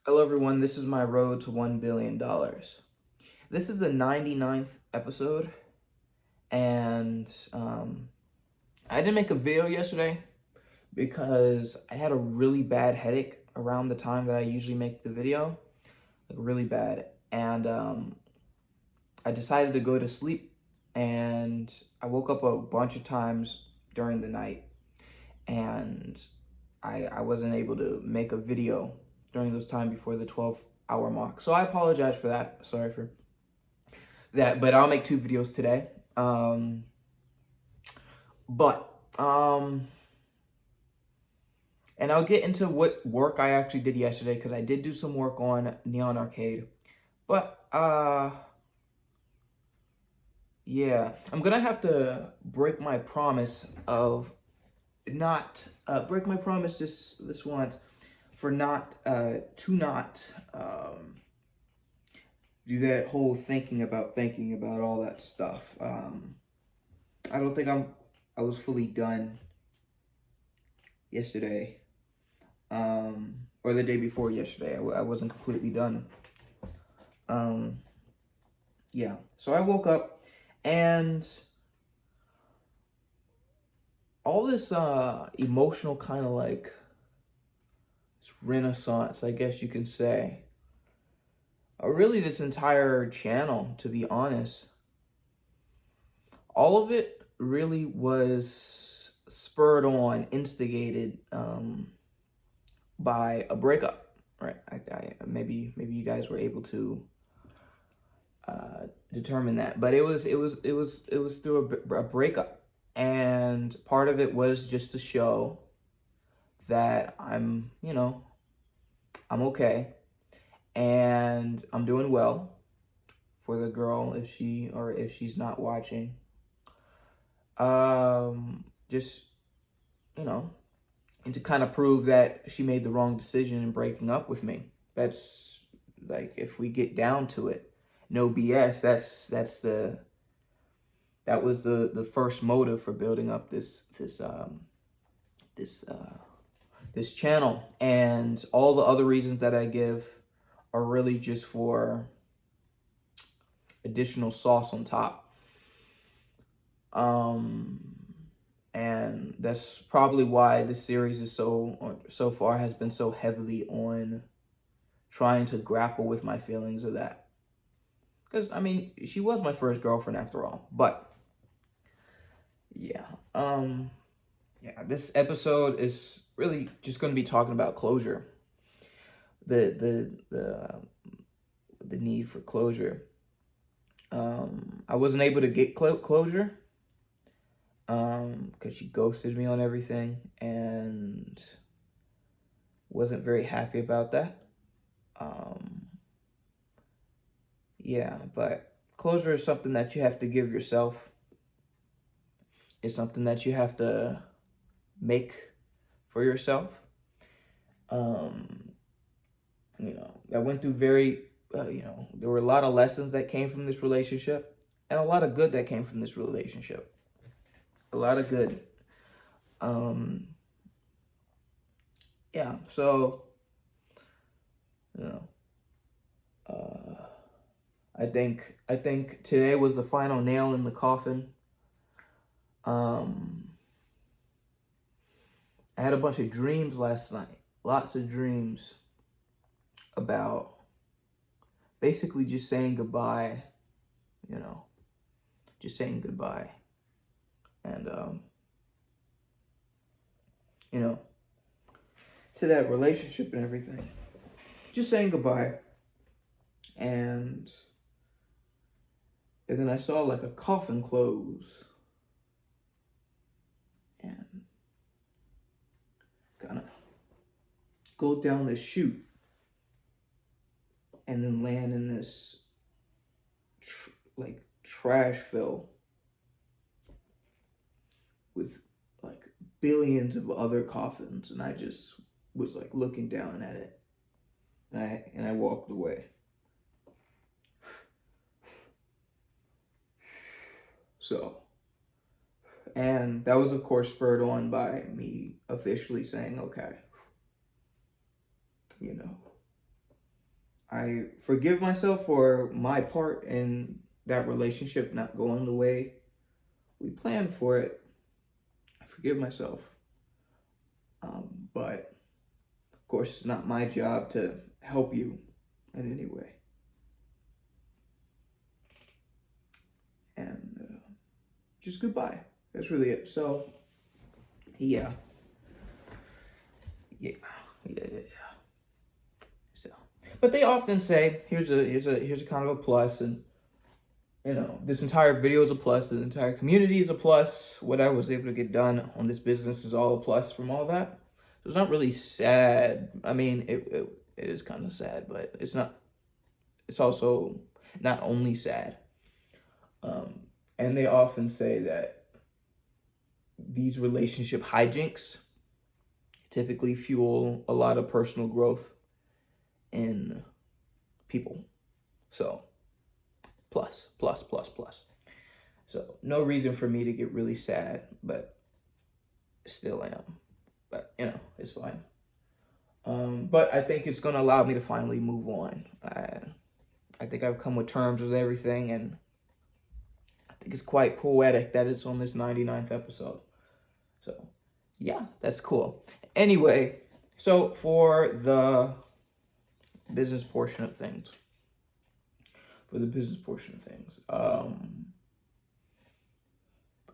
Hello, everyone. This is my road to $1 billion. This is the 99th episode, and I didn't make a video yesterday because I had a really bad headache around the time that I usually make the video, like really bad. And I decided to go to sleep, and I woke up a bunch of times during the night, and I wasn't able to make a video during those time before the 12-hour mark. So I apologize for that. Sorry for that, but I'll make two videos today. But and I'll get into what work I actually did yesterday because I did do some work on Neon Arcade. But yeah, I'm gonna have to break my promise of not break my promise this once for not to not do that whole thinking about all that stuff. I don't think I was fully done yesterday, or the day before yesterday. I wasn't completely done. Um, yeah. So I woke up and all this emotional kind of like this renaissance, I guess you can say. Really, this entire channel, to be honest, all of it really was spurred on, instigated by a breakup, right? Maybe you guys were able to determine that, but it was through a breakup, and part of it was just to show that I'm okay, and I'm doing well for the girl if she's not watching. Just you know, and to kind of prove that she made the wrong decision in breaking up with me. That's like if we get down to it, no BS. That was the first motive for building up this this channel, and all the other reasons that I give are really just for additional sauce on top. Um, and that's probably why this series is so far has been so heavily on trying to grapple with my feelings of that. Because I mean, she was my first girlfriend after all. But yeah, yeah, this episode is really just going to be talking about closure, the need for closure. I wasn't able to get closure because she ghosted me on everything and wasn't very happy about that. Um, yeah, but closure is something that you have to give yourself. It's something that you have to make for yourself. Um, I went through there were a lot of lessons that came from this relationship and a lot of good that came from this relationship. A lot of good. Um, yeah, so, you know, uh, I think today was the final nail in the coffin. Um, I had a bunch of dreams last night. Lots of dreams about basically just saying goodbye, you know, just saying goodbye. And, you know, to that relationship and everything. Just saying goodbye. And then I saw like a coffin close and kind of go down this chute and then land in this like trash fill with like billions of other coffins, and I just was like looking down at it, and I walked away. So, and that was of course spurred on by me officially saying, okay, you know, I forgive myself for my part in that relationship not going the way we planned for it. I forgive myself. But of course, it's not my job to help you in any way. And just goodbye. That's really it. So, yeah. So, but they often say, here's a kind of a plus, and this entire video is a plus, the entire community is a plus. What I was able to get done on this business is all a plus from all that. So it's not really sad. I mean, it is kind of sad, but it's not. It's also not only sad. And they often say that these relationship hijinks typically fuel a lot of personal growth in people. So, plus. So, no reason for me to get really sad, but still am. But, it's fine. But I think it's going to allow me to finally move on. I think I've come with terms with everything, and I think it's quite poetic that it's on this 99th episode. So, yeah, that's cool. Anyway, so for the business portion of things,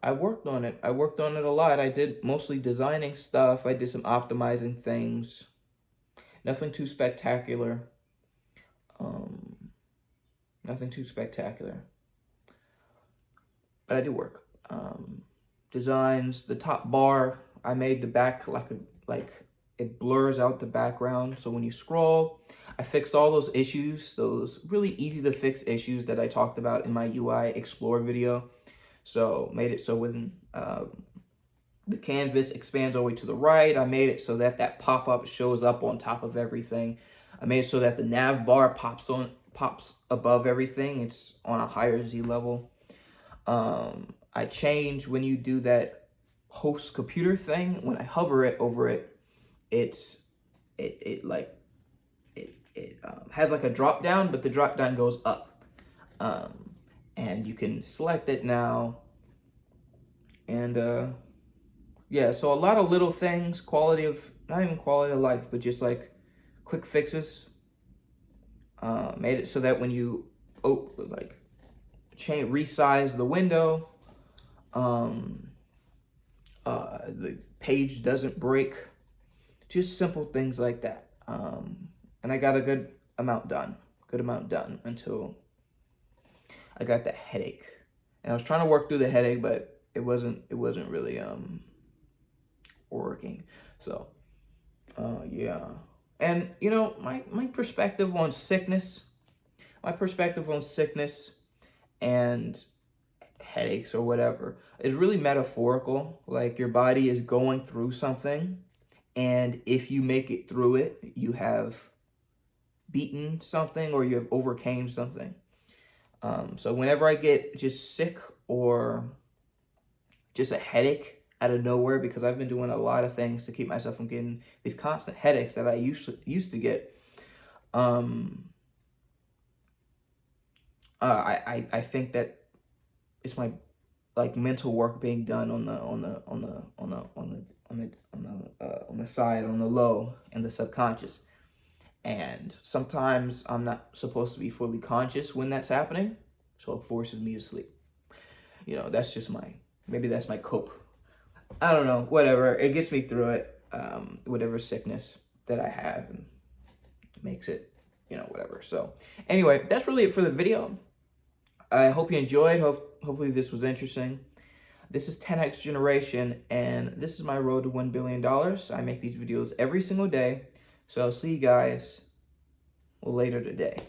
I worked on it. I worked on it a lot. I did mostly designing stuff. I did some optimizing things. Nothing too spectacular. Nothing too spectacular. But I do work. Designs, the top bar, I made the back like it blurs out the background. So when you scroll, I fixed all those issues, those really easy to fix issues that I talked about in my UI Explore video. So made it so when the canvas expands all the way to the right, I made it so that that pop-up shows up on top of everything. I made it so that the nav bar pops above everything. It's on a higher Z level. I change when you do that host computer thing. When I hover it over it, it has like a drop down, but the drop down goes up. And you can select it now. And yeah, so a lot of little things, not even quality of life, but just like quick fixes. Made it so that when you resize the window, the page doesn't break. Just simple things like that. And I got a good amount done until I got the headache. And I was trying to work through the headache, but it wasn't really working. So yeah. And my perspective on sickness and headaches or whatever is really metaphorical. Like your body is going through something, and if you make it through it, you have beaten something or you have overcame something. So whenever I get just sick or just a headache out of nowhere, because I've been doing a lot of things to keep myself from getting these constant headaches that I used to get, I think that it's my mental work being done on the side, on the low, and the subconscious. And sometimes I'm not supposed to be fully conscious when that's happening, so it forces me to sleep. That's just maybe that's my cope. I don't know, whatever. It gets me through it, whatever sickness that I have, and makes it, whatever. So anyway, that's really it for the video. I hope you enjoyed. Hopefully this was interesting. This is 10X Generation, and this is my road to $1 billion. I make these videos every single day. So I'll see you guys later today.